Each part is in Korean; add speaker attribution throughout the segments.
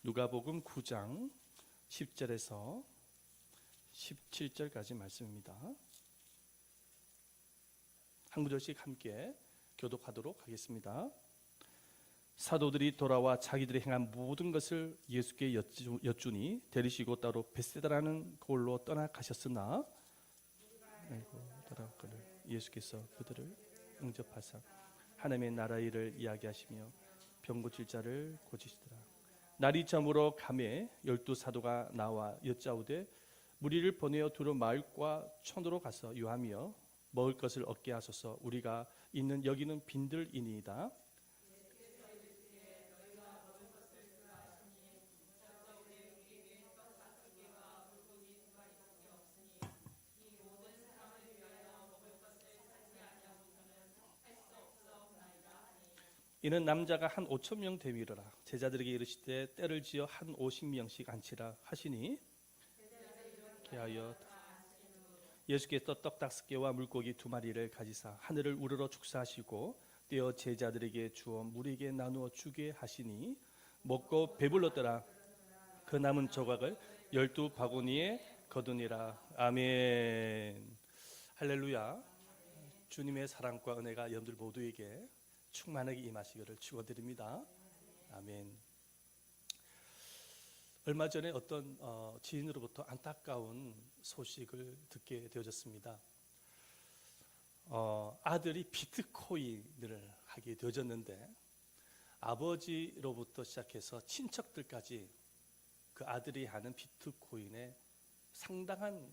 Speaker 1: 누가복음 9장 10절에서 17절까지 말씀입니다. 한 구절씩 함께 교독하도록 하겠습니다. 사도들이 돌아와 자기들이 행한 모든 것을 예수께 여쭈니 데리시고 따로 베세다라는 곳으로 떠나가셨으나 예수께서 그들을 응접하사 하나님의 나라 일을 이야기하시며 병 고칠 자를 고치시더라. 날이 저물어 가매 12사도가 나와 여짜오되 무리를 보내어 두루 마을과 촌으로 가서 유하며 먹을 것을 얻게 하소서. 우리가 있는 여기는 빈들이니이다. 이는 남자가 한 5,000명 되미르라. 제자들에게 이르시되 때를 지어 한 50명씩 앉히라 하시니 그하여 예수께서 떡 5개와 물고기 2마리를 가지사 하늘을 우러러 축사하시고 떼어 제자들에게 주어 무리에게 나누어 주게 하시니 먹고 배불렀더라. 그 남은 조각을 12바구니에 거두니라. 아멘. 할렐루야. 주님의 사랑과 은혜가 여러분들 모두에게 충만하게 임하시기를 축원드립니다. 아멘. 얼마 전에 어떤 지인으로부터 안타까운 소식을 듣게 되어졌습니다. 아들이 비트코인을 하게 되어졌는데 아버지로부터 시작해서 친척들까지 그 아들이 하는 비트코인에 상당한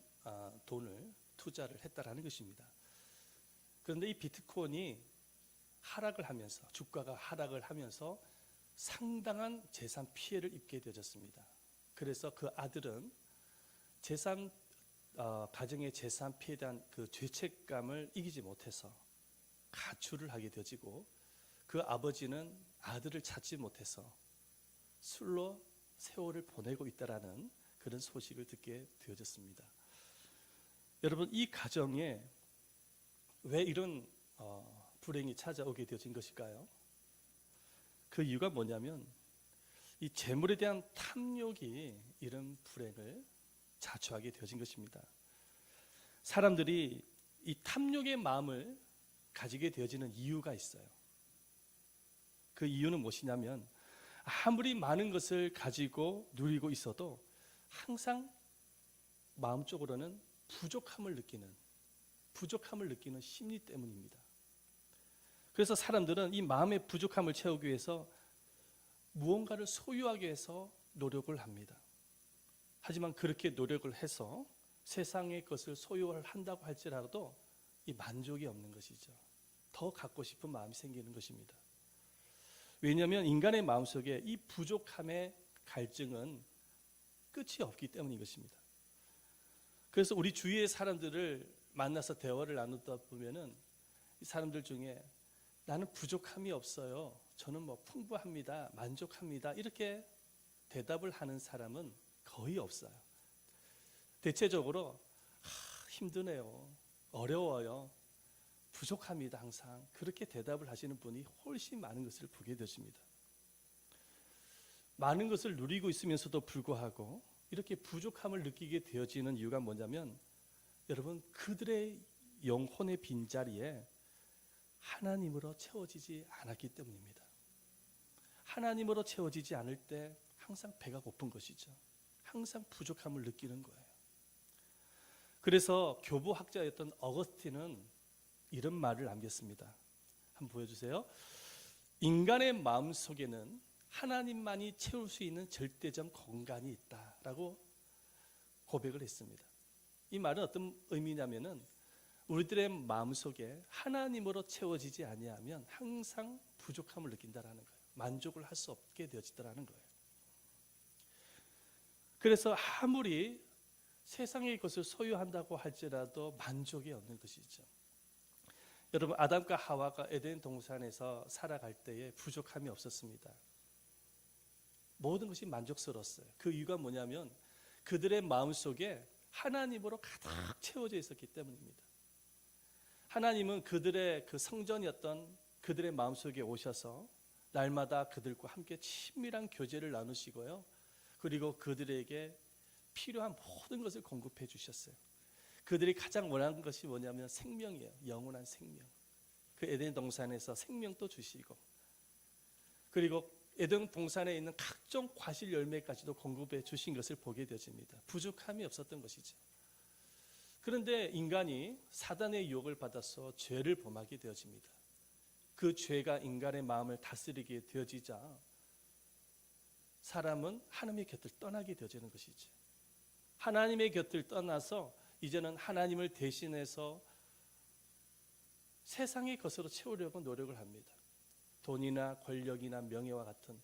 Speaker 1: 돈을 투자를 했다라는 것입니다. 그런데 이 비트코인이 하락을 하면서 주가가 하락을 하면서 상당한 재산 피해를 입게 되어졌습니다. 그래서 그 아들은 가정의 재산 피해에 대한 그 죄책감을 이기지 못해서 가출을 하게 되어지고 그 아버지는 아들을 찾지 못해서 술로 세월을 보내고 있다라는 그런 소식을 듣게 되어졌습니다. 여러분, 이 가정에 왜 이런 불행이 찾아오게 되어진 것일까요? 그 이유가 뭐냐면 이 재물에 대한 탐욕이 이런 불행을 자초하게 되어진 것입니다. 사람들이 이 탐욕의 마음을 가지게 되어지는 이유가 있어요. 그 이유는 무엇이냐면 아무리 많은 것을 가지고 누리고 있어도 항상 마음적으로는 부족함을 느끼는 심리 때문입니다. 그래서 사람들은 이 마음의 부족함을 채우기 위해서 무언가를 소유하기 위해서 노력을 합니다. 하지만 그렇게 노력을 해서 세상의 것을 소유를 한다고 할지라도 이 만족이 없는 것이죠. 더 갖고 싶은 마음이 생기는 것입니다. 왜냐하면 인간의 마음속에 이 부족함의 갈증은 끝이 없기 때문인 것입니다. 그래서 우리 주위의 사람들을 만나서 대화를 나누다 보면은 이 사람들 중에 나는 부족함이 없어요. 저는 풍부합니다. 만족합니다. 이렇게 대답을 하는 사람은 거의 없어요. 대체적으로 힘드네요. 어려워요. 부족합니다. 항상 그렇게 대답을 하시는 분이 훨씬 많은 것을 보게 되십니다. 많은 것을 누리고 있으면서도 불구하고 이렇게 부족함을 느끼게 되어지는 이유가 뭐냐면 여러분, 그들의 영혼의 빈자리에 하나님으로 채워지지 않았기 때문입니다. 하나님으로 채워지지 않을 때 항상 배가 고픈 것이죠. 항상 부족함을 느끼는 거예요. 그래서 교부학자였던 어거스틴은 이런 말을 남겼습니다. 한번 보여주세요. 인간의 마음속에는 하나님만이 채울 수 있는 절대적 공간이 있다라고 고백을 했습니다. 이 말은 어떤 의미냐면은 우리들의 마음속에 하나님으로 채워지지 아니하면 항상 부족함을 느낀다라는 거예요. 만족을 할 수 없게 되어지더라는 거예요. 그래서 아무리 세상의 것을 소유한다고 할지라도 만족이 없는 것이죠. 여러분, 아담과 하와가 에덴 동산에서 살아갈 때에 부족함이 없었습니다. 모든 것이 만족스러웠어요. 그 이유가 뭐냐면 그들의 마음속에 하나님으로 가득 채워져 있었기 때문입니다. 하나님은 그들의 그 성전이었던 그들의 마음속에 오셔서 날마다 그들과 함께 친밀한 교제를 나누시고요, 그리고 그들에게 필요한 모든 것을 공급해 주셨어요. 그들이 가장 원하는 것이 뭐냐면 생명이에요. 영원한 생명. 그 에덴 동산에서 생명도 주시고, 그리고 에덴 동산에 있는 각종 과실 열매까지도 공급해 주신 것을 보게 되어집니다. 부족함이 없었던 것이죠. 그런데 인간이 사단의 유혹을 받아서 죄를 범하게 되어집니다. 그 죄가 인간의 마음을 다스리게 되어지자 사람은 하나님의 곁을 떠나게 되어지는 것이죠. 하나님의 곁을 떠나서 이제는 하나님을 대신해서 세상의 것으로 채우려고 노력을 합니다. 돈이나 권력이나 명예와 같은,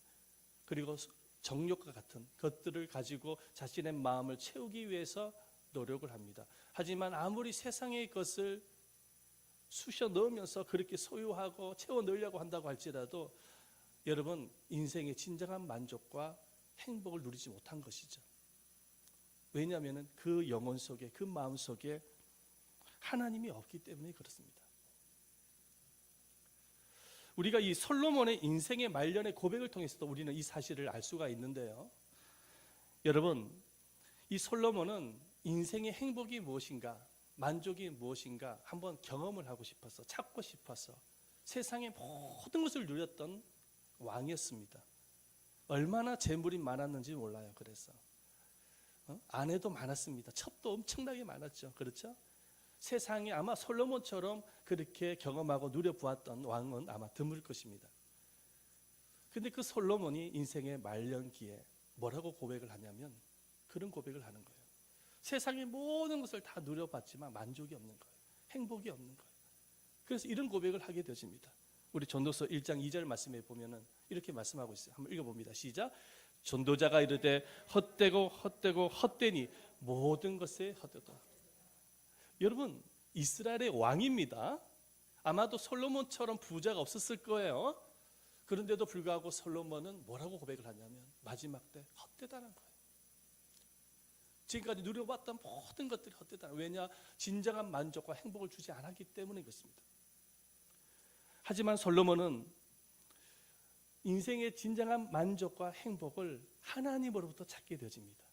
Speaker 1: 그리고 정욕과 같은 것들을 가지고 자신의 마음을 채우기 위해서 노력을 합니다. 하지만 아무리 세상의 것을 쑤셔 넣으면서 그렇게 소유하고 채워 넣으려고 한다고 할지라도 여러분, 인생의 진정한 만족과 행복을 누리지 못한 것이죠. 왜냐하면 그 영혼 속에, 그 마음 속에 하나님이 없기 때문에 그렇습니다. 우리가 이 솔로몬의 인생의 말년의 고백을 통해서도 우리는 이 사실을 알 수가 있는데요. 여러분, 이 솔로몬은 인생의 행복이 무엇인가, 만족이 무엇인가 한번 경험을 하고 싶어서, 찾고 싶어서 세상의 모든 것을 누렸던 왕이었습니다. 얼마나 재물이 많았는지 몰라요. 그래서 아내도 많았습니다. 첩도 엄청나게 많았죠. 그렇죠? 세상에 아마 솔로몬처럼 그렇게 경험하고 누려보았던 왕은 아마 드물 것입니다. 근데 그 솔로몬이 인생의 말년기에 뭐라고 고백을 하냐면 그런 고백을 하는 거예요. 세상의 모든 것을 다 누려봤지만 만족이 없는 거예요. 행복이 없는 거예요. 그래서 이런 고백을 하게 되어집니다. 우리 전도서 1장 2절 말씀에 보면은 이렇게 말씀하고 있어요. 한번 읽어봅니다. 시작. 전도자가 이르되 헛되고 헛되고 헛되니 모든 것에 헛되다. 여러분, 이스라엘의 왕입니다. 아마도 솔로몬처럼 부자가 없었을 거예요. 그런데도 불구하고 솔로몬은 뭐라고 고백을 하냐면 마지막 때 헛되다는 거예요. 지금까지 누려봤던 모든 것들이 헛되다. 왜냐? 진정한 만족과 행복을 주지 않았기 때문에 그렇습니다. 하지만 솔로몬은 인생의 진정한 만족과 행복을 하나님으로부터 찾게 되어집니다.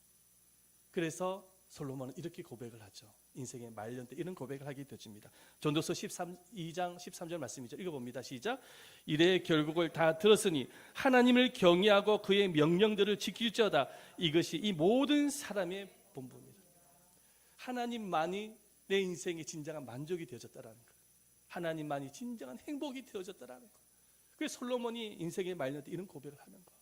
Speaker 1: 그래서 솔로몬은 이렇게 고백을 하죠. 인생의 말년 때 이런 고백을 하게 되어집니다. 전도서 2장 13절 말씀이죠. 읽어봅니다. 시작. 이래 결국을 다 들었으니 하나님을 경외하고 그의 명령들을 지킬지어다. 이것이 이 모든 사람의 본분이다. 하나님만이 내 인생의 진정한 만족이 되어졌다라는 것, 하나님만이 진정한 행복이 되어졌다라는 것. 그래서 솔로몬이 인생의 말년 때 이런 고백을 하는 것,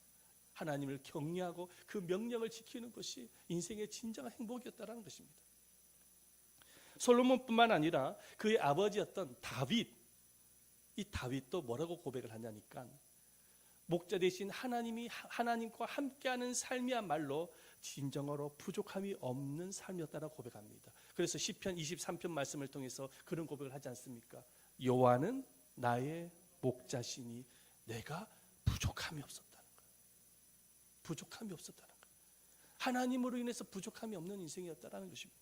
Speaker 1: 하나님을 경외하고 그 명령을 지키는 것이 인생의 진정한 행복이었다라는 것입니다. 솔로몬뿐만 아니라 그의 아버지였던 다윗, 이 다윗도 뭐라고 고백을 하냐니까 목자 대신 하나님과 함께하는 삶이야말로 진정으로 부족함이 없는 삶이었다라고 고백합니다. 그래서 시편 23편 말씀을 통해서 그런 고백을 하지 않습니까? 여호와는 나의 목자시니 내가 부족함이 없었다는 거예요. 부족함이 없었다는 거예요. 하나님으로 인해서 부족함이 없는 인생이었다는 것입니다.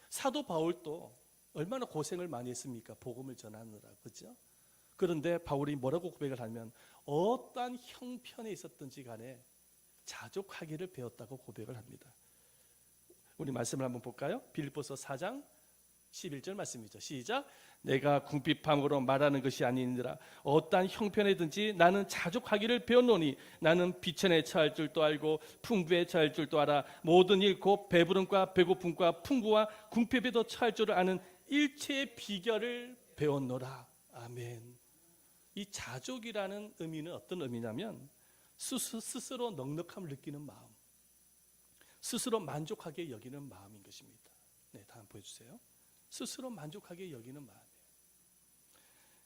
Speaker 1: 사도 바울도 얼마나 고생을 많이 했습니까? 복음을 전하느라, 그렇죠? 그런데 바울이 뭐라고 고백을 하면 어떠한 형편에 있었든지 간에 자족하기를 배웠다고 고백을 합니다. 우리 말씀을 한번 볼까요? 빌립보서 4장 11절 말씀이죠. 시작. 내가 궁핍함으로 말하는 것이 아니니라. 어떠한 형편에든지 나는 자족하기를 배웠노니 나는 비천에 처할 줄도 알고 풍부에 처할 줄도 알아. 모든 일 곧 배부름과 배고픔과 풍부와 궁핍에도 처할 줄을 아는 일체의 비결을 배웠노라. 아멘. 이 자족이라는 의미는 어떤 의미냐면 스스로 넉넉함을 느끼는 마음, 스스로 만족하게 여기는 마음인 것입니다. 네, 다음 보여주세요. 스스로 만족하게 여기는 마음이에요.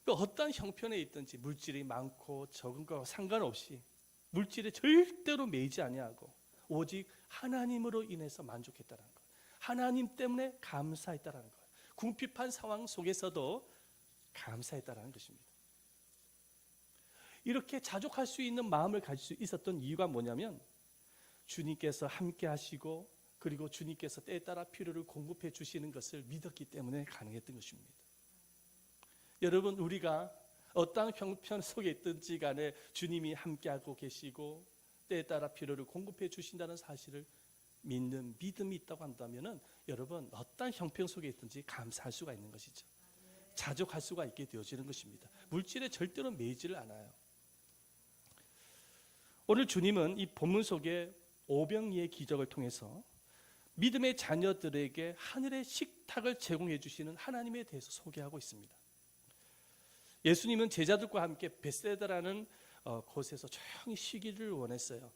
Speaker 1: 어떠한 형편에 있든지 물질이 많고 적은 것과 상관없이 물질에 절대로 매이지 아니하고 오직 하나님으로 인해서 만족했다는 것, 하나님 때문에 감사했다는 것, 궁핍한 상황 속에서도 감사했다는 것입니다. 이렇게 자족할 수 있는 마음을 가질 수 있었던 이유가 뭐냐면 주님께서 함께 하시고 그리고 주님께서 때에 따라 필요를 공급해 주시는 것을 믿었기 때문에 가능했던 것입니다. 여러분, 우리가 어떠한 형편 속에 있든지 간에 주님이 함께하고 계시고 때에 따라 필요를 공급해 주신다는 사실을 믿는 믿음이 있다고 한다면은 여러분 어떤 형편 속에 있든지 감사할 수가 있는 것이죠. 자족할 수가 있게 되어지는 것입니다. 물질에 절대로 매이지를 않아요. 오늘 주님은 이 본문 속에 오병이의 기적을 통해서 믿음의 자녀들에게 하늘의 식탁을 제공해 주시는 하나님에 대해서 소개하고 있습니다. 예수님은 제자들과 함께 벳세다라는 곳에서 조용히 쉬기를 원했어요.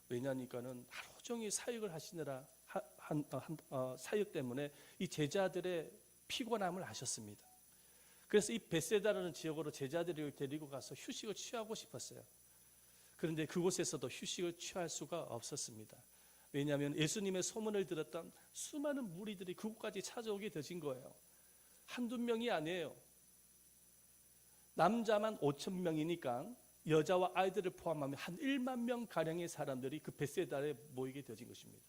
Speaker 1: 왜냐하니까는 하루 종일 사역을 하시느라 사역 때문에 이 제자들의 피곤함을 아셨습니다. 그래서 이 벳세다라는 지역으로 제자들을 데리고 가서 휴식을 취하고 싶었어요. 그런데 그곳에서도 휴식을 취할 수가 없었습니다. 왜냐하면 예수님의 소문을 들었던 수많은 무리들이 그곳까지 찾아오게 되신 거예요. 한두 명이 아니에요. 남자만 5,000명이니까 여자와 아이들을 포함하면 한 1만 명 가량의 사람들이 그 벳세다에 모이게 되어진 것입니다.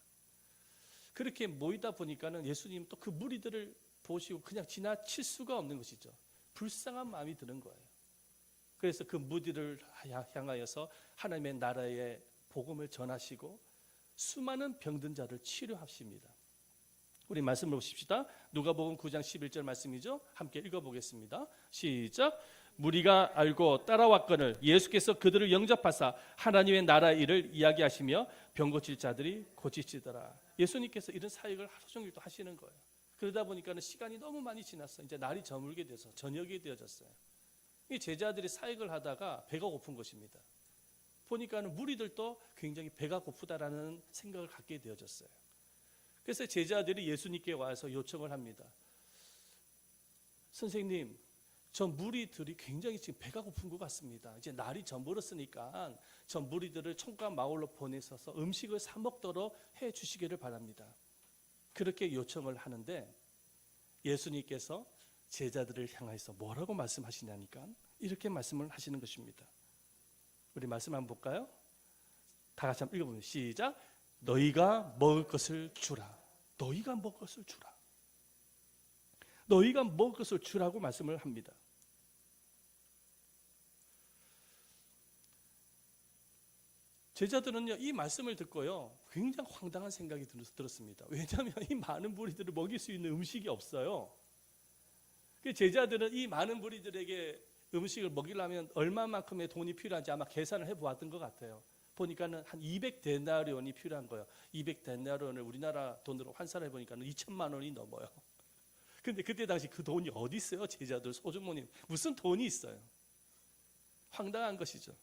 Speaker 1: 그렇게 모이다 보니까는 예수님 또 그 무리들을 보시고 그냥 지나칠 수가 없는 것이죠. 불쌍한 마음이 드는 거예요. 그래서 그 무리를 향하여서 하나님의 나라의 복음을 전하시고 수많은 병든 자를 치료하십니다. 우리 말씀을 보십시다. 누가복음 9장 11절 말씀이죠. 함께 읽어보겠습니다. 시작. 무리가 알고 따라왔거늘 예수께서 그들을 영접하사 하나님의 나라 일을 이야기하시며 병 고칠 자들이 고치시더라. 예수님께서 이런 사역을 하루 종일 또 하시는 거예요. 그러다 보니까 시간이 너무 많이 지났어요. 이제 날이 저물게 돼서 저녁이 되어졌어요. 이 제자들이 사역을 하다가 배가 고픈 것입니다. 보니까는 무리들도 굉장히 배가 고프다라는 생각을 갖게 되어졌어요. 그래서 제자들이 예수님께 와서 요청을 합니다. 선생님, 저 무리들이 굉장히 지금 배가 고픈 것 같습니다. 이제 날이 저물었으니까 저 무리들을 총각 마을로 보내셔서 음식을 사 먹도록 해 주시기를 바랍니다. 그렇게 요청을 하는데 예수님께서 제자들을 향해서 뭐라고 말씀하시냐니까 이렇게 말씀을 하시는 것입니다. 우리 말씀 한번 볼까요? 다 같이 한번 읽어보면 시작. 너희가 먹을 것을 주라. 너희가 먹을 것을 주라. 너희가 먹을 것을 주라고 말씀을 합니다. 제자들은요 이 말씀을 듣고요 굉장히 황당한 생각이 들었습니다. 왜냐하면 이 많은 무리들을 먹일 수 있는 음식이 없어요. 제자들은 이 많은 무리들에게 음식을 먹이려면 얼마만큼의 돈이 필요한지 아마 계산을 해보았던 것 같아요. 보니까는 한 200데나리온이 필요한 거예요. 200데나리온을 우리나라 돈으로 환산해 보니까는 2천만 원이 넘어요. 근데 그때 당시 그 돈이 어디 있어요? 제자들 소주머니 무슨 돈이 있어요? 황당한 것이죠.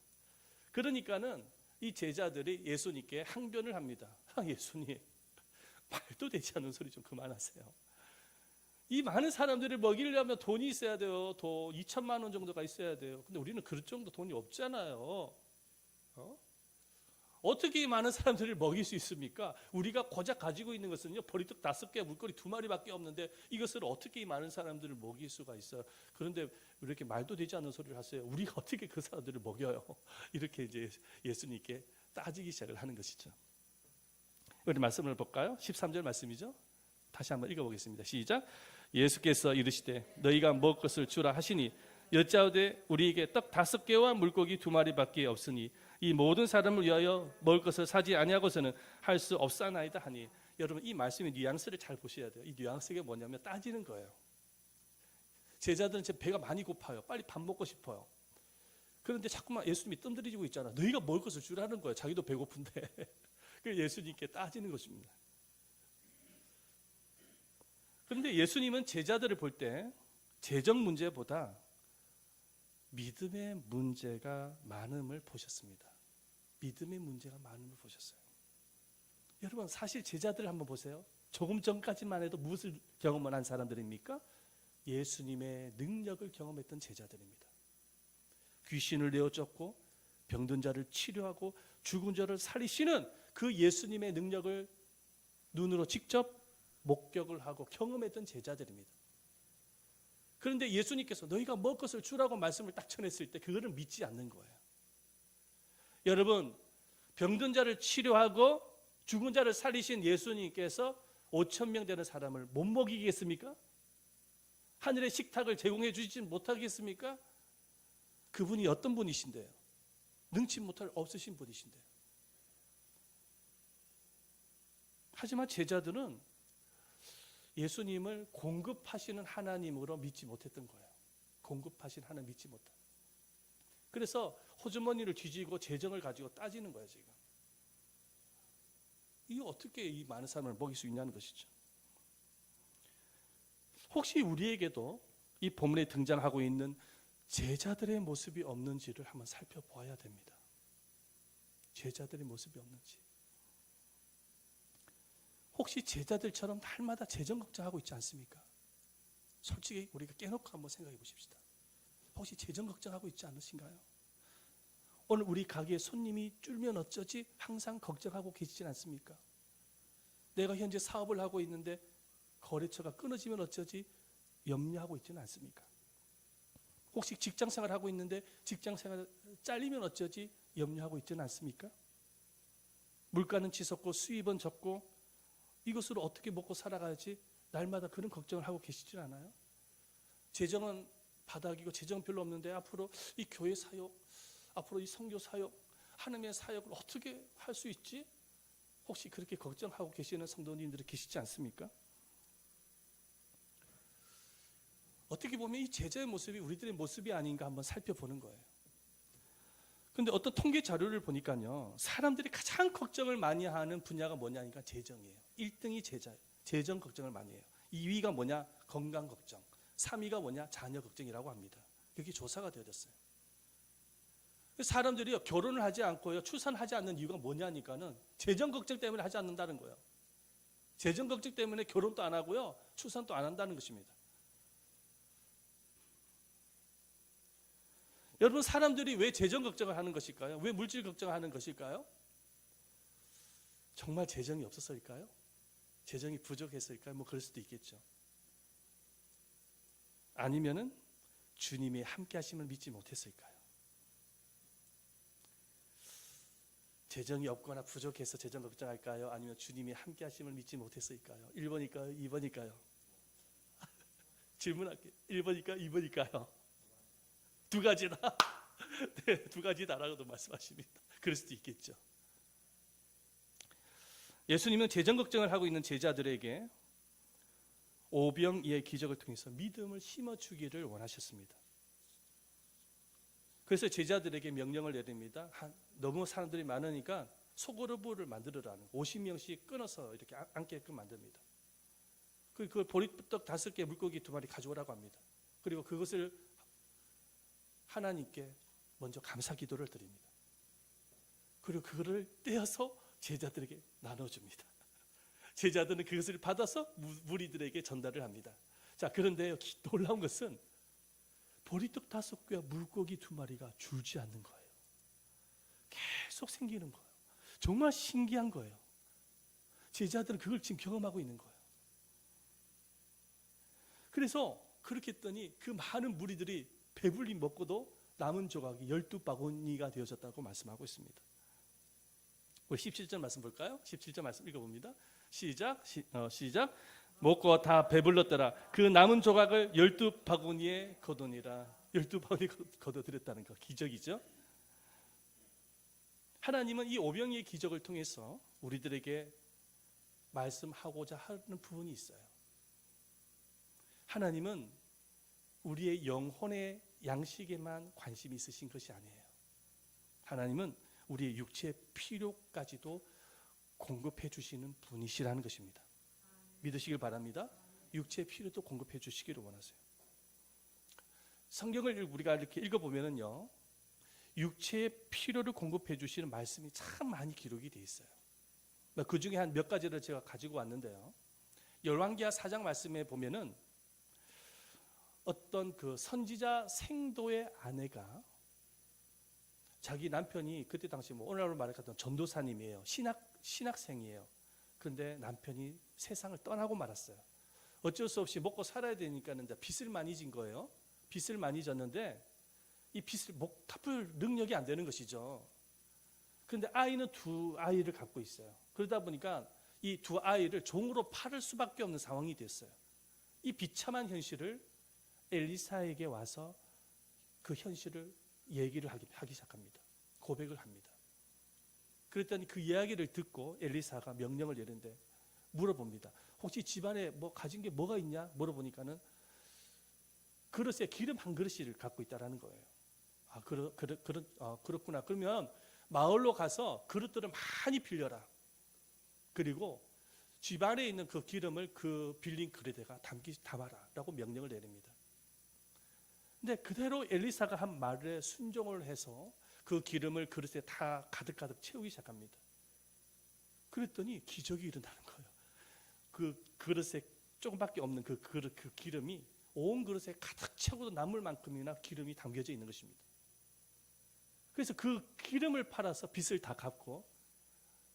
Speaker 1: 그러니까는 이 제자들이 예수님께 항변을 합니다. 예수님, 말도 되지 않는 소리 좀 그만하세요. 이 많은 사람들을 먹이려면 돈이 있어야 돼요. 돈 2천만 원 정도가 있어야 돼요. 근데 우리는 그럴 정도 돈이 없잖아요. 어떻게 이 많은 사람들을 먹일 수 있습니까? 우리가 고작 가지고 있는 것은요 보리떡 5개, 물고기 2마리밖에 없는데 이것을 어떻게 이 많은 사람들을 먹일 수가 있어요? 그런데 왜 이렇게 말도 되지 않는 소리를 하세요? 우리가 어떻게 그 사람들을 먹여요? 이렇게 이제 예수님께 따지기 시작을 하는 것이죠. 우리 말씀을 볼까요? 13절 말씀이죠. 다시 한번 읽어보겠습니다. 시작. 예수께서 이르시되 너희가 먹을 것을 주라 하시니 여짜오되 우리에게 떡 5개와 물고기 2마리밖에 없으니 이 모든 사람을 위하여 먹을 것을 사지 아니하고서는 할 수 없사나이다 하니. 여러분 이 말씀의 뉘앙스를 잘 보셔야 돼요. 이 뉘앙스가 뭐냐면 따지는 거예요. 제자들은 제 배가 많이 고파요. 빨리 밥 먹고 싶어요. 그런데 자꾸만 예수님이 뜸들이고 있잖아. 너희가 먹을 것을 주라는 거예요. 자기도 배고픈데. 그래서 예수님께 따지는 것입니다. 그런데 예수님은 제자들을 볼 때 재정 문제보다 믿음의 문제가 많음을 보셨습니다. 믿음의 문제가 많음을 보셨어요. 여러분 사실 제자들을 한번 보세요. 조금 전까지만 해도 무엇을 경험을 한 사람들입니까? 예수님의 능력을 경험했던 제자들입니다. 귀신을 내어쫓고 병든 자를 치료하고 죽은 자를 살리시는 그 예수님의 능력을 눈으로 직접 목격을 하고 경험했던 제자들입니다. 그런데 예수님께서 너희가 먹을 것을 주라고 말씀을 딱 전했을 때 그거를 믿지 않는 거예요. 여러분 병든 자를 치료하고 죽은 자를 살리신 예수님께서 5,000명 되는 사람을 못 먹이겠습니까? 하늘의 식탁을 제공해 주시지 그분이 어떤 분이신데요? 능치 못할 없으신 분이신데요. 하지만 제자들은 예수님을 공급하시는 하나님으로 믿지 못했던 거예요. 공급하신 하나님 믿지 못한. 그래서 호주머니를 뒤지고 재정을 가지고 따지는 거예요, 지금. 이게 어떻게 이 많은 사람을 먹일 수 있냐는 것이죠. 혹시 우리에게도 이 본문에 등장하고 있는 제자들의 모습이 없는지를 한번 살펴보아야 됩니다. 제자들의 모습이 없는지. 혹시 제자들처럼 날마다 재정 걱정하고 있지 않습니까? 솔직히 우리가 깨놓고 한번 생각해 보십시다. 혹시 재정 걱정하고 있지 않으신가요? 오늘 우리 가게에 손님이 줄면 어쩌지? 항상 걱정하고 계시지 않습니까? 내가 현재 사업을 하고 있는데 거래처가 끊어지면 어쩌지? 염려하고 있지는 않습니까? 혹시 직장생활 하고 있는데 직장생활 잘리면 어쩌지? 염려하고 있지는 않습니까? 물가는 치솟고 수입은 적고 이것으로 어떻게 먹고 살아가야지 날마다 그런 걱정을 하고 계시지 않아요? 재정은 바닥이고 재정 별로 없는데 앞으로 이 교회 사역, 앞으로 이 선교 사역, 하나님의 사역을 어떻게 할 수 있지? 혹시 그렇게 걱정하고 계시는 성도님들이 계시지 않습니까? 어떻게 보면 이 제자의 모습이 우리들의 모습이 아닌가 한번 살펴보는 거예요. 그런데 어떤 통계 자료를 보니까요, 사람들이 가장 걱정을 많이 하는 분야가 뭐냐니까 재정이에요. 1등이 제자예요. 재정 걱정을 많이 해요. 2위가 뭐냐? 건강 걱정. 3위가 뭐냐? 자녀 걱정이라고 합니다. 그게 조사가 되어졌어요. 사람들이요, 결혼을 하지 않고요, 출산하지 않는 이유가 뭐냐니까는 재정 걱정 때문에 하지 않는다는 거예요. 재정 걱정 때문에 결혼도 안 하고요, 출산도 안 한다는 것입니다. 여러분, 사람들이 왜 재정 걱정을 하는 것일까요? 왜 물질 걱정을 하는 것일까요? 정말 재정이 없었을까요? 재정이 부족했을까요? 뭐 그럴 수도 있겠죠. 아니면은 주님의 함께 하심을 믿지 못했을까요? 재정이 없거나 부족해서 재정 걱정할까요? 아니면 주님의 함께 하심을 믿지 못했을까요? 1번일까요? 2번일까요? 질문할게요. 1번일까요? 2번일까요? 두 가지다. 네, 두 가지다라고도 말씀하십니다. 그럴 수도 있겠죠. 예수님은 재정 걱정을 하고 있는 제자들에게 오병이의 기적을 통해서 믿음을 심어주기를 원하셨습니다. 그래서 제자들에게 명령을 내립니다. 너무 사람들이 많으니까 소그룹을 만들어라는 50명씩 끊어서 이렇게 앉게끔 만듭니다. 그걸 보리떡 5개, 물고기 2마리 가져오라고 합니다. 그리고 그것을 하나님께 먼저 감사 기도를 드립니다. 그리고 그거를 떼어서 제자들에게 나눠줍니다. 제자들은 그것을 받아서 무리들에게 전달을 합니다. 자, 그런데 놀라운 것은 보리떡 5개와 물고기 2마리가 줄지 않는 거예요. 계속 생기는 거예요. 정말 신기한 거예요. 제자들은 그걸 지금 경험하고 있는 거예요. 그래서 그렇게 했더니 그 많은 무리들이 배불리 먹고도 남은 조각이 12바구니가 되어졌다고 말씀하고 있습니다. 우리 17절 말씀 볼까요? 17절 말씀 읽어봅니다. 시작. 먹고 다 배불렀더라. 그 남은 조각을 12바구니에 거두니라. 12바구니에 거둬들였다는 거 기적이죠. 하나님은 이 오병이의 기적을 통해서 우리들에게 말씀하고자 하는 부분이 있어요. 하나님은 우리의 영혼의 양식에만 관심이 있으신 것이 아니에요. 하나님은 우리의 육체의 필요까지도 공급해 주시는 분이시라는 것입니다. 믿으시길 바랍니다. 육체의 필요도 공급해 주시기를 원하세요. 성경을 우리가 이렇게 읽어보면요, 육체의 필요를 공급해 주시는 말씀이 참 많이 기록이 되어 있어요. 그 중에 한 몇 가지를 제가 가지고 왔는데요. 열왕기하 4장 말씀에 보면은 어떤 그 선지자 생도의 아내가 자기 남편이 그때 당시 뭐 오늘날로 말하자면 전도사님이에요. 신학생이에요. 그런데 남편이 세상을 떠나고 말았어요. 어쩔 수 없이 먹고 살아야 되니까는 빚을 많이 진 거예요. 빚을 많이 졌는데 이 빚을 갚을 능력이 안 되는 것이죠. 그런데 아이는 2아이를 갖고 있어요. 그러다 보니까 이 2아이를 종으로 팔을 수밖에 없는 상황이 됐어요. 이 비참한 현실을 엘리사에게 와서 그 현실을 얘기를 하기 시작합니다. 고백을 합니다. 그랬더니 그 이야기를 듣고 엘리사가 명령을 내리는데 물어봅니다. 혹시 집안에 뭐 가진 게 뭐가 있냐 물어보니까는 그릇에 기름 한 그릇을 갖고 있다라는 거예요. 그렇구나. 그러면 마을로 가서 그릇들을 많이 빌려라. 그리고 집안에 있는 그 기름을 그 빌린 그릇에가 담아라라고 명령을 내립니다. 근데 그대로 엘리사가 한 말에 순종을 해서 그 기름을 그릇에 다 가득 채우기 시작합니다. 그랬더니 기적이 일어나는 거예요. 그 그릇에 조금밖에 없는 그 기름이 온 그릇에 가득 채워도 남을 만큼이나 기름이 담겨져 있는 것입니다. 그래서 그 기름을 팔아서 빚을 다 갚고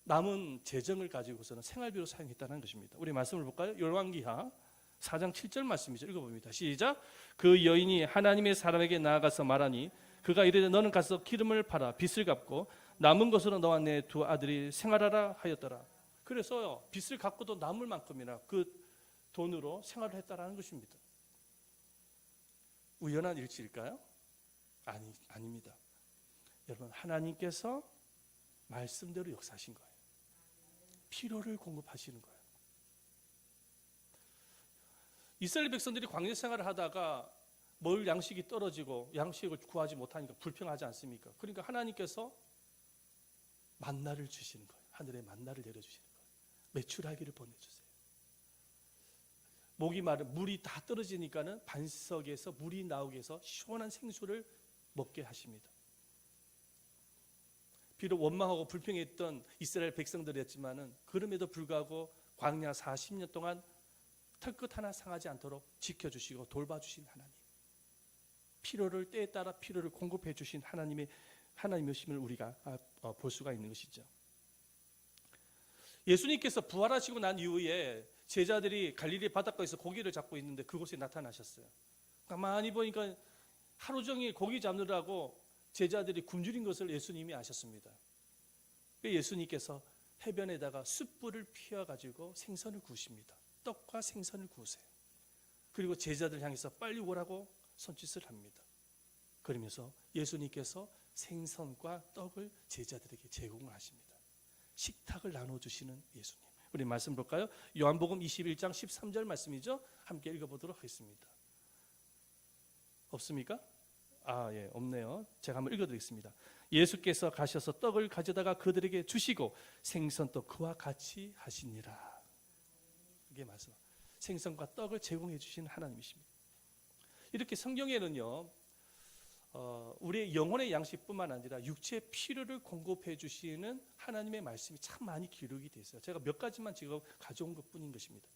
Speaker 1: 남은 재정을 가지고서는 생활비로 사용했다는 것입니다. 우리 말씀을 볼까요? 열왕기하 4장 7절 말씀이죠. 읽어봅니다. 시작. 그 여인이 하나님의 사람에게 나아가서 말하니 그가 이르되 너는 가서 기름을 팔아 빚을 갚고 남은 것으로 너와 내 두 아들이 생활하라 하였더라. 그래서 빚을 갚고도 남을 만큼이나 그 돈으로 생활을 했다라는 것입니다. 우연한 일치일까요? 아닙니다. 여러분, 하나님께서 말씀대로 역사하신 거예요. 필요를 공급하시는 거예요. 이스라엘 백성들이 광야 생활을 하다가 먹을 양식이 떨어지고 양식을 구하지 못하니까 불평하지 않습니까? 그러니까 하나님께서 만나를 주시는 거예요. 하늘에 만나를 내려주시는 거예요. 메추라기를 보내주세요. 목이 마른 물이 다 떨어지니까는 반석에서 물이 나오게 해서 시원한 생수를 먹게 하십니다. 비록 원망하고 불평했던 이스라엘 백성들이었지만은 그럼에도 불구하고 광야 40년 동안 털끝 하나 상하지 않도록 지켜주시고 돌봐주신 하나님, 필요를 때에 따라 필요를 공급해 주신 하나님이심을 우리가 볼 수가 있는 것이죠. 예수님께서 부활하시고 난 이후에 제자들이 갈릴리 바닷가에서 고기를 잡고 있는데 그곳에 나타나셨어요. 가만히 보니까 하루 종일 고기 잡느라고 제자들이 굶주린 것을 예수님이 아셨습니다. 예수님께서 해변에다가 숯불을 피워가지고 생선을 구우십니다. 떡과 생선을 구우세요. 그리고 제자들 향해서 빨리 오라고 손짓을 합니다. 그러면서 예수님께서 생선과 떡을 제자들에게 제공을 하십니다. 식탁을 나눠주시는 예수님. 우리 말씀 볼까요? 요한복음 21장 13절 말씀이죠. 함께 읽어보도록 하겠습니다. 없습니까? 예, 없네요. 제가 한번 읽어드리겠습니다. 예수께서 가셔서 떡을 가져다가 그들에게 주시고 생선도 그와 같이 하시니라. 이게 말씀. 생선과 떡을 제공해 주신 하나님이십니다. 이렇게 성경에는요, 우리의 영혼의 양식뿐만 아니라 육체의 필요를 공급해 주시는 하나님의 말씀이 참 많이 기록이 되어 있어요. 제가 몇 가지만 지금 가져온 것뿐인 것입니다.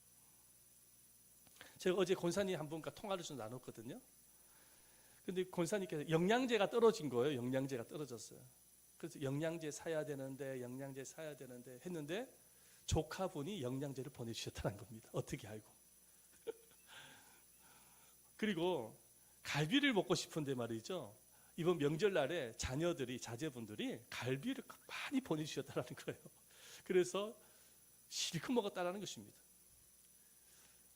Speaker 1: 제가 어제 권사님 한 분과 통화를 좀 나눴거든요. 근데 권사님께서 영양제가 떨어진 거예요. 영양제가 떨어졌어요. 그래서 영양제 사야 되는데 했는데 조카분이 영양제를 보내주셨다는 겁니다. 어떻게 알고? 그리고 갈비를 먹고 싶은데 말이죠. 이번 명절날에 자제분들이 갈비를 많이 보내주셨다는 거예요. 그래서 실컷 먹었다는 것입니다.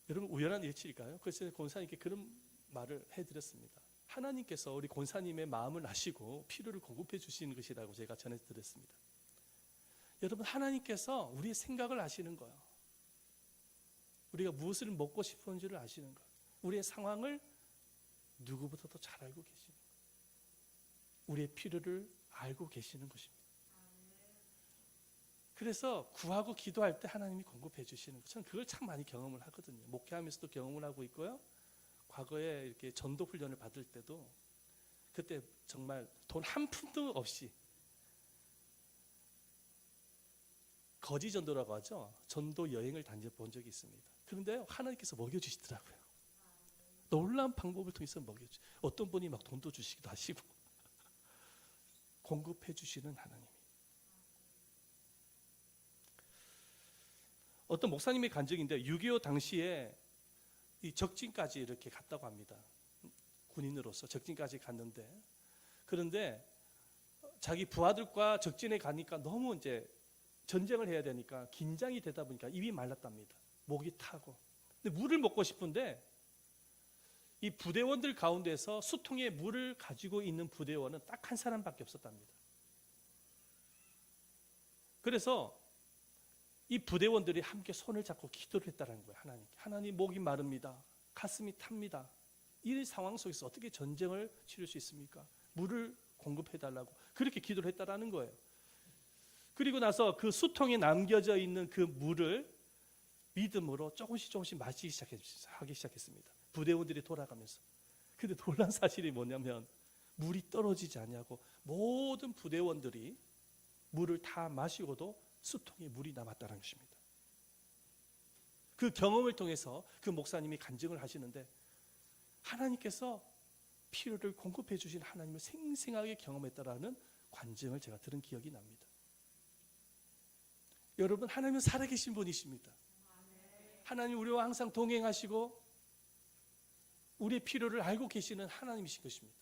Speaker 1: 여러분, 우연한 일치일까요? 그래서 권사님께 그런 말을 해드렸습니다. 하나님께서 우리 권사님의 마음을 아시고 필요를 공급해 주시는 것이라고 제가 전해드렸습니다. 여러분, 하나님께서 우리의 생각을 아시는 거예요. 우리가 무엇을 먹고 싶은지를 아시는 거예요. 우리의 상황을 누구보다도 잘 알고 계시는 거예요. 우리의 필요를 알고 계시는 것입니다. 그래서 구하고 기도할 때 하나님이 공급해 주시는 것, 저는 그걸 참 많이 경험을 하거든요. 목회하면서도 경험을 하고 있고요. 과거에 이렇게 전도 훈련을 받을 때도 그때 정말 돈 한 푼도 없이 거지 전도라고 하죠. 전도 여행을 다녀본 적이 있습니다. 그런데 하나님께서 먹여주시더라고요. 놀라운 방법을 통해서 먹여주시고, 어떤 분이 막 돈도 주시기도 하시고 공급해 주시는 하나님. 어떤 목사님의 간증인데 6.25 당시에 이 적진까지 이렇게 갔다고 합니다. 군인으로서 적진까지 갔는데, 그런데 자기 부하들과 적진에 가니까 너무 이제 전쟁을 해야 되니까 긴장이 되다 보니까 입이 말랐답니다. 목이 타고. 근데 물을 먹고 싶은데 이 부대원들 가운데서 수통에 물을 가지고 있는 부대원은 딱 한 사람밖에 없었답니다. 그래서 이 부대원들이 함께 손을 잡고 기도를 했다는 거예요. 하나님께. 하나님, 목이 마릅니다. 가슴이 탑니다. 이 상황 속에서 어떻게 전쟁을 치를 수 있습니까? 물을 공급해달라고 그렇게 기도를 했다라는 거예요. 그리고 나서 그 수통에 남겨져 있는 그 물을 믿음으로 조금씩 마시기 시작했습니다. 부대원들이 돌아가면서. 근데 놀란 사실이 뭐냐면 물이 떨어지지 않냐고 모든 부대원들이 물을 다 마시고도 수통에 물이 남았다는 것입니다. 그 경험을 통해서 그 목사님이 간증을 하시는데 하나님께서 필요를 공급해 주신 하나님을 생생하게 경험했다라는 간증을 제가 들은 기억이 납니다. 여러분, 하나님은 살아계신 분이십니다. 하나님 우리와 항상 동행하시고 우리의 필요를 알고 계시는 하나님이신 것입니다.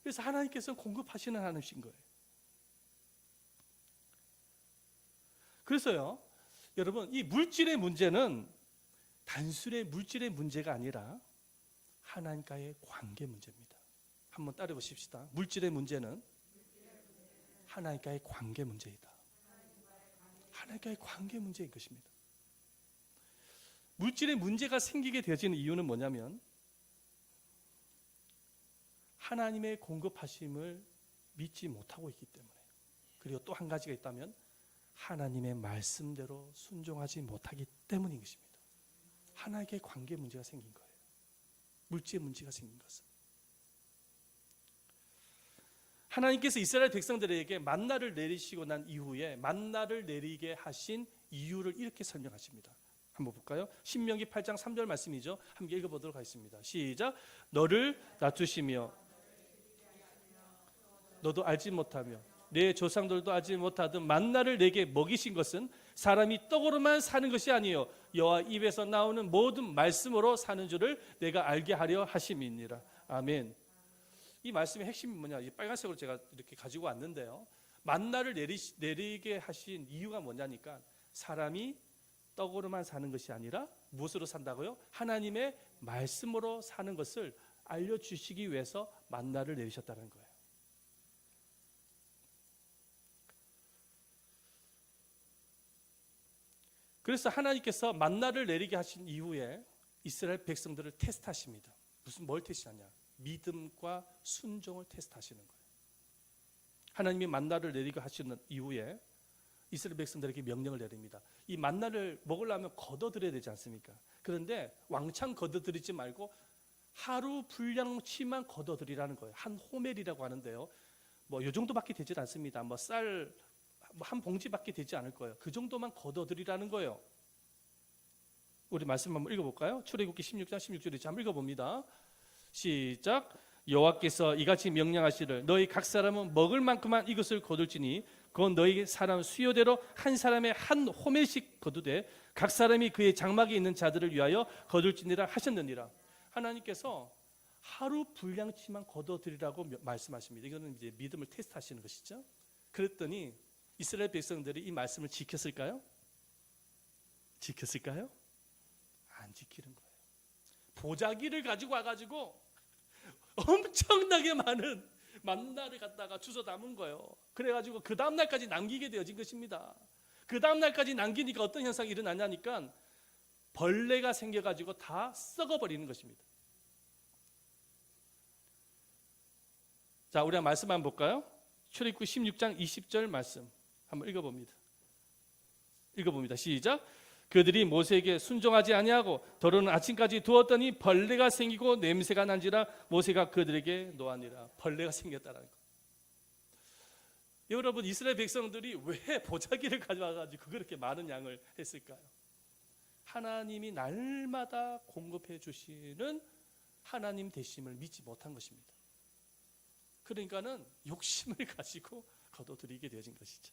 Speaker 1: 그래서 하나님께서 공급하시는 하나님이신 거예요. 그래서요, 여러분, 이 물질의 문제는 단순히 물질의 문제가 아니라 하나님과의 관계 문제입니다. 한번 따라 보십시다. 물질의 문제는 하나님과의 관계 문제이다. 하나님과의 관계 문제인 것입니다. 물질의 문제가 생기게 되어지는 이유는 뭐냐면 하나님의 공급하심을 믿지 못하고 있기 때문에, 그리고 또 한 가지가 있다면 하나님의 말씀대로 순종하지 못하기 때문인 것입니다. 하나님과의 관계 문제가 생긴 거예요. 물질의 문제가 생긴 것은. 하나님께서 이스라엘 백성들에게 만나를 내리시고 난 이후에 만나를 내리게 하신 이유를 이렇게 설명하십니다. 한번 볼까요? 신명기 8장 3절 말씀이죠. 함께 읽어보도록 하겠습니다. 시작. 너를 낮추시며 너도 알지 못하며 내 조상들도 알지 못하던 만나를 내게 먹이신 것은 사람이 떡으로만 사는 것이 아니요 여호와 입에서 나오는 모든 말씀으로 사는 줄을 내가 알게 하려 하심이니라. 아멘. 이 말씀의 핵심이 뭐냐? 이 빨간색으로 제가 이렇게 가지고 왔는데요. 만나를 내리게 하신 이유가 뭐냐니까 사람이 떡으로만 사는 것이 아니라 무엇으로 산다고요? 하나님의 말씀으로 사는 것을 알려주시기 위해서 만나를 내리셨다는 거예요. 그래서 하나님께서 만나를 내리게 하신 이후에 이스라엘 백성들을 테스트하십니다. 뭘 테스트하냐? 믿음과 순종을 테스트하시는 거예요. 하나님이 만나를 내리게 하시는 이후에 이스라엘 백성들에게 명령을 내립니다. 이 만나를 먹으려면 걷어들여야 되지 않습니까? 그런데 왕창 걷어들이지 말고 하루 분량치만 걷어들이라는 거예요. 한 호멜이라고 하는데요. 뭐 이 정도밖에 되질 않습니다. 뭐 쌀 한 봉지밖에 되지 않을 거예요. 그 정도만 걷어들이라는 거예요. 우리 말씀 한번 읽어볼까요? 출애굽기 16장 16절이죠. 한번 읽어봅니다. 시작. 여호와께서 이같이 명령하시를 너희 각 사람은 먹을 만큼만 이것을 거둘지니 그건 너희 사람 수요대로 한 사람의 한 호멜씩 거두되 각 사람이 그의 장막에 있는 자들을 위하여 거둘지니라 하셨느니라. 하나님께서 하루 분량치만 거둬들이라고 말씀하십니다. 이거는 이제 믿음을 테스트하시는 것이죠. 그랬더니 이스라엘 백성들이 이 말씀을 지켰을까요? 지켰을까요? 안 지키는 거예요. 보자기를 가지고 와가지고 엄청나게 많은 만나를 갖다가 주워 담은 거예요. 그래가지고 그 다음 날까지 남기게 되어진 것입니다. 그 다음 날까지 남기니까 어떤 현상이 일어나냐니까 벌레가 생겨가지고 다 썩어버리는 것입니다. 자, 우리 말씀 한번 볼까요? 출애굽기 16장 20절 말씀 한번 읽어봅니다. 시작. 그들이 모세에게 순종하지 아니하고 더러는 아침까지 두었더니 벌레가 생기고 냄새가 난지라 모세가 그들에게 노하니라. 벌레가 생겼다는 거. 여러분, 이스라엘 백성들이 왜 보자기를 가져와가지고 그렇게 많은 양을 했을까요? 하나님이 날마다 공급해 주시는 하나님 되심을 믿지 못한 것입니다. 그러니까는 욕심을 가지고 거둬들이게 되어진 것이죠.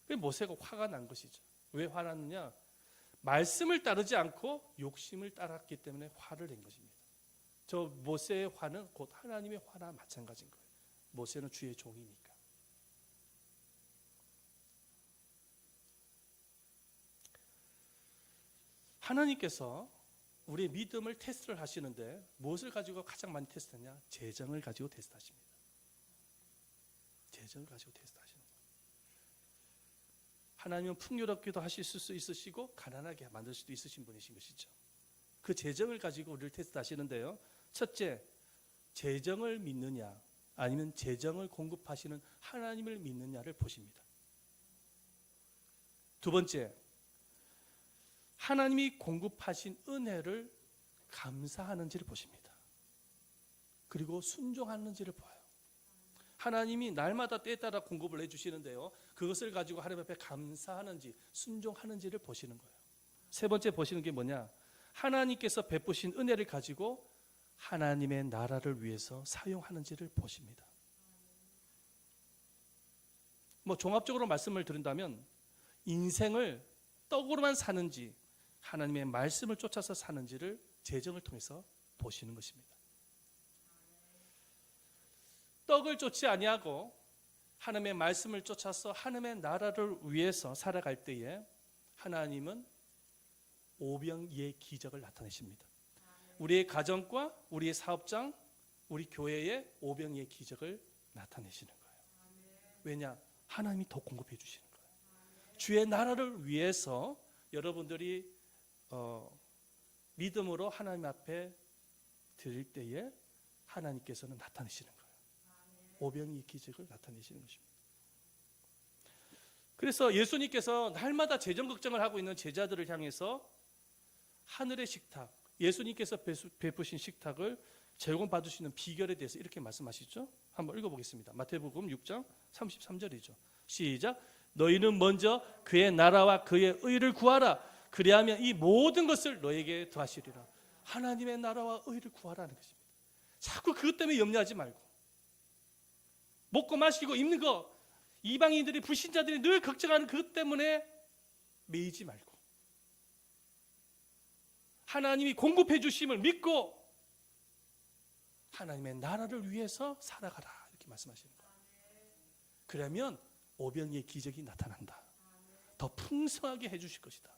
Speaker 1: 그래서 모세가 화가 난 것이죠. 왜 화났느냐? 말씀을 따르지 않고 욕심을 따랐기 때문에 화를 낸 것입니다. 저 모세의 화는 곧 하나님의 화나 마찬가지인 거예요. 모세는 주의 종이니까. 하나님께서 우리의 믿음을 테스트를 하시는데 무엇을 가지고 가장 많이 테스트하냐? 재정을 가지고 테스트하십니다. 재정을 가지고 테스트하시는 거예요. 하나님은 풍요롭게도 하실 수 있으시고 가난하게 만들 수도 있으신 분이신 것이죠. 그 재정을 가지고 우리를 테스트하시는데요. 첫째, 재정을 믿느냐 아니면 재정을 공급하시는 하나님을 믿느냐를 보십니다. 두 번째, 하나님이 공급하신 은혜를 감사하는지를 보십니다. 그리고 순종하는지를 봐요. 하나님이 날마다 때에 따라 공급을 해주시는데요. 그것을 가지고 하나님 앞에 감사하는지 순종하는지를 보시는 거예요. 세 번째 보시는 게 뭐냐? 하나님께서 베푸신 은혜를 가지고 하나님의 나라를 위해서 사용하는지를 보십니다. 종합적으로 말씀을 드린다면 인생을 떡으로만 사는지 하나님의 말씀을 쫓아서 사는지를 재정을 통해서 보시는 것입니다. 떡을 쫓지 아니하고 하나님의 말씀을 쫓아서 하나님의 나라를 위해서 살아갈 때에 하나님은 오병이의 기적을 나타내십니다. 우리의 가정과 우리의 사업장, 우리 교회에 오병이의 기적을 나타내시는 거예요. 왜냐? 하나님이 더 공급해 주시는 거예요. 주의 나라를 위해서 여러분들이 믿음으로 하나님 앞에 드릴 때에 하나님께서는 나타내시는 거예요. 오병이의 기적을 나타내시는 것입니다. 그래서 예수님께서 날마다 재정 걱정을 하고 있는 제자들을 향해서 하늘의 식탁, 예수님께서 베푸신 식탁을 제공받을 수 있는 비결에 대해서 이렇게 말씀하시죠. 한번 읽어보겠습니다. 마태복음 6장 33절이죠. 시작. 너희는 먼저 그의 나라와 그의 의를 구하라. 그리하면 이 모든 것을 너에게 더하시리라. 하나님의 나라와 의를 구하라는 것입니다. 자꾸 그것 때문에 염려하지 말고, 먹고 마시고 입는 거, 이방인들이 불신자들이 늘 걱정하는 그것 때문에 매이지 말고 하나님이 공급해 주심을 믿고 하나님의 나라를 위해서 살아가라, 이렇게 말씀하시는 거예요. 그러면 오병이의 기적이 나타난다. 더 풍성하게 해주실 것이다.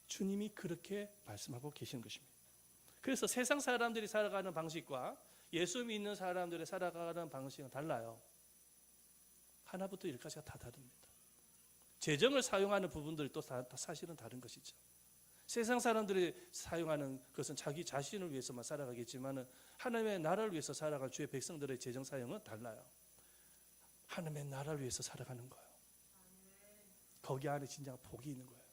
Speaker 1: 주님이 그렇게 말씀하고 계시는 것입니다. 그래서 세상 사람들이 살아가는 방식과 예수 믿는 사람들이 살아가는 방식은 달라요. 하나부터 열까지가 다 다릅니다. 재정을 사용하는 부분들도 다 사실은 다른 것이죠. 세상 사람들이 사용하는 것은 자기 자신을 위해서만 살아가겠지만 하나님의 나라를 위해서 살아갈 주의 백성들의 재정 사용은 달라요. 하나님의 나라를 위해서 살아가는 거예요. 거기 안에 진짜 복이 있는 거예요.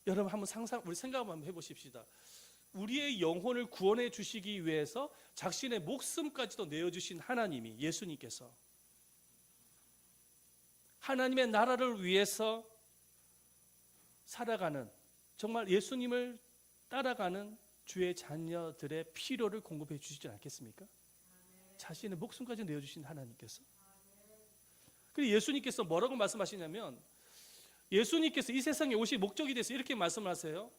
Speaker 1: 여러분 한번 우리 생각 한번 해보십시다. 우리의 영혼을 구원해 주시기 위해서 자신의 목숨까지도 내어주신 하나님이, 예수님께서 하나님의 나라를 위해서 살아가는, 정말 예수님을 따라가는 주의 자녀들의 필요를 공급해 주시지 않겠습니까? 자신의 목숨까지 내어주신 하나님께서. 그리고 예수님께서 뭐라고 말씀하시냐면, 예수님께서 이 세상에 오실 목적에 대해서 이렇게 말씀을 하세요.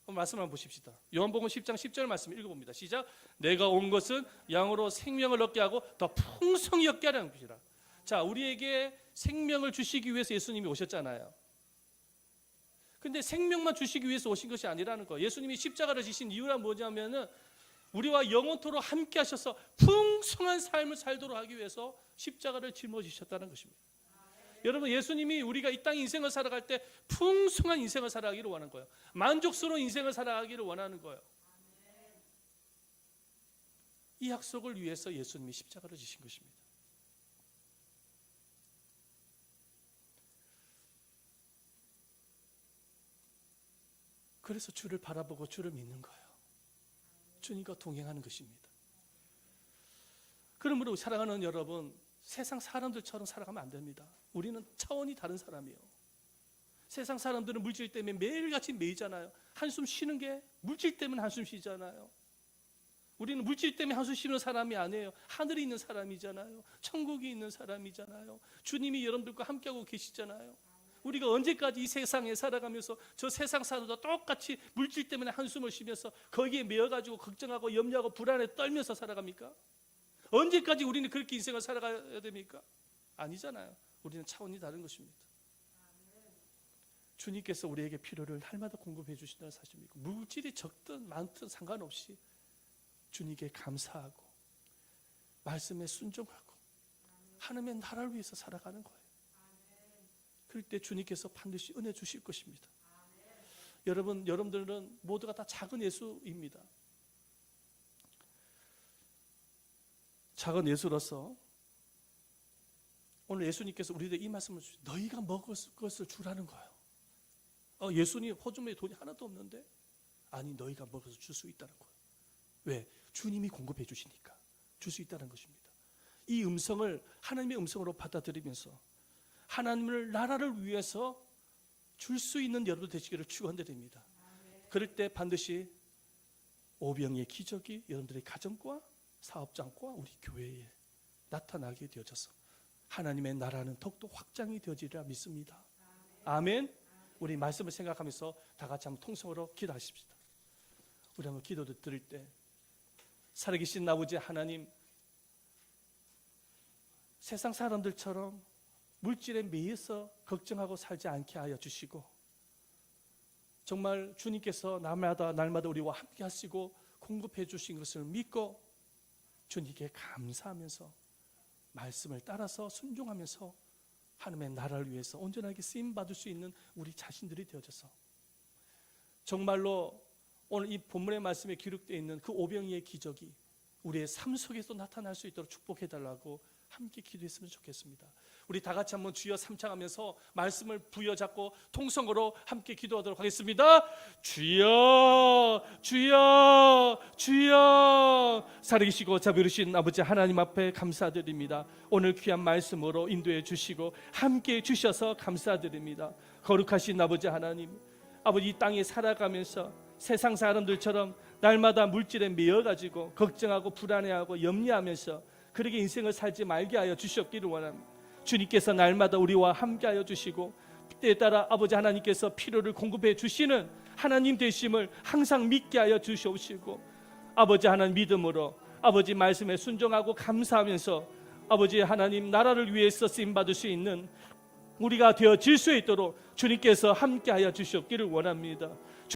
Speaker 1: 말씀 한번 보십시다. 요한복음 10장 10절 말씀 읽어봅니다. 시작. 내가 온 것은 양으로 생명을 얻게 하고 더 풍성히 얻게 하려는 것이라. 자, 우리에게 생명을 주시기 위해서 예수님이 오셨잖아요. 근데 생명만 주시기 위해서 오신 것이 아니라는 거예요. 예수님이 십자가를 지신 이유가 뭐냐면은 우리와 영원토록 함께 하셔서 풍성한 삶을 살도록 하기 위해서 십자가를 짊어지셨다는 것입니다. 여러분, 예수님이 우리가 이 땅 인생을 살아갈 때 풍성한 인생을 살아가기를 원하는 거예요. 만족스러운 인생을 살아가기를 원하는 거예요. 이 약속을 위해서 예수님이 십자가를 지신 것입니다. 그래서 주를 바라보고 주를 믿는 거예요. 주님과 동행하는 것입니다. 그러므로 사랑하는 여러분, 세상 사람들처럼 살아가면 안 됩니다. 우리는 차원이 다른 사람이에요. 세상 사람들은 물질 때문에 매일같이 매이잖아요. 한숨 쉬는 게 물질 때문에 한숨 쉬잖아요. 우리는 물질 때문에 한숨 쉬는 사람이 아니에요. 하늘에 있는 사람이잖아요. 천국에 있는 사람이잖아요. 주님이 여러분들과 함께하고 계시잖아요. 우리가 언제까지 이 세상에 살아가면서 저 세상 사람들과 똑같이 물질 때문에 한숨을 쉬면서 거기에 매여가지고 걱정하고 염려하고 불안에 떨면서 살아갑니까? 언제까지 우리는 그렇게 인생을 살아가야 됩니까? 아니잖아요. 우리는 차원이 다른 것입니다. 주님께서 우리에게 필요를 날마다 공급해 주신다는 사실입니다. 물질이 적든 많든 상관없이 주님께 감사하고 말씀에 순종하고 하나님의 나라를 위해서 살아가는 거예요. 그럴 때 주님께서 반드시 은혜 주실 것입니다. 여러분들은 모두가 다 작은 예수입니다. 작은 예수로서 오늘 예수님께서 우리에게 이 말씀을 주시죠. 너희가 먹을 것을 주라는 거예요. 예수님 호주머니에 돈이 하나도 없는데, 아니 너희가 먹어서 줄 수 있다는 거예요. 왜? 주님이 공급해 주시니까 줄 수 있다는 것입니다. 이 음성을 하나님의 음성으로 받아들이면서 하나님을 나라를 위해서 줄 수 있는 여러분 되시기를 축원드립니다. 그럴 때 반드시 오병이의 기적이 여러분들의 가정과 사업장과 우리 교회에 나타나게 되어져서 하나님의 나라는 더욱더 확장이 되어지리라 믿습니다. 아멘. 우리 말씀을 생각하면서 다 같이 한번 통성으로 기도하십시다. 우리 한번 기도 드릴 때, 살아계신 아버지 하나님, 세상 사람들처럼 물질에 매여서 걱정하고 살지 않게 하여 주시고, 정말 주님께서 날마다 우리와 함께 하시고 공급해 주신 것을 믿고 주님께 감사하면서 말씀을 따라서 순종하면서 하나님의 나라를 위해서 온전하게 쓰임받을 수 있는 우리 자신들이 되어져서 정말로 오늘 이 본문의 말씀에 기록되어 있는 그 오병이의 기적이 우리의 삶 속에서 나타날 수 있도록 축복해달라고 함께 기도했으면 좋겠습니다. 우리 다 같이 한번 주여 삼창하면서 말씀을 부여잡고 통성으로 함께 기도하도록 하겠습니다. 주여 주여 주여. 살아계시고 자비로우신 아버지 하나님 앞에 감사드립니다. 오늘 귀한 말씀으로 인도해 주시고 함께 주셔서 감사드립니다. 거룩하신 아버지 하나님, 아버지 이 땅에 살아가면서 세상 사람들처럼 날마다 물질에 매여가지고 걱정하고 불안해하고 염려하면서 그렇게 인생을 살지 말게 하여 주시옵기를 원합니다. 주님께서 날마다 우리와 함께하여 주시고 때에 따라 아버지 하나님께서 필요를 공급해 주시는 하나님 되심을 항상 믿게 하여 주시옵시고, 아버지 하나님 믿음으로 아버지 말씀에 순종하고 감사하면서 아버지 하나님 나라를 위해서 쓰임받을 수 있는 우리가 되어질 수 있도록 주님께서 함께하여 주시옵기를 원합니다.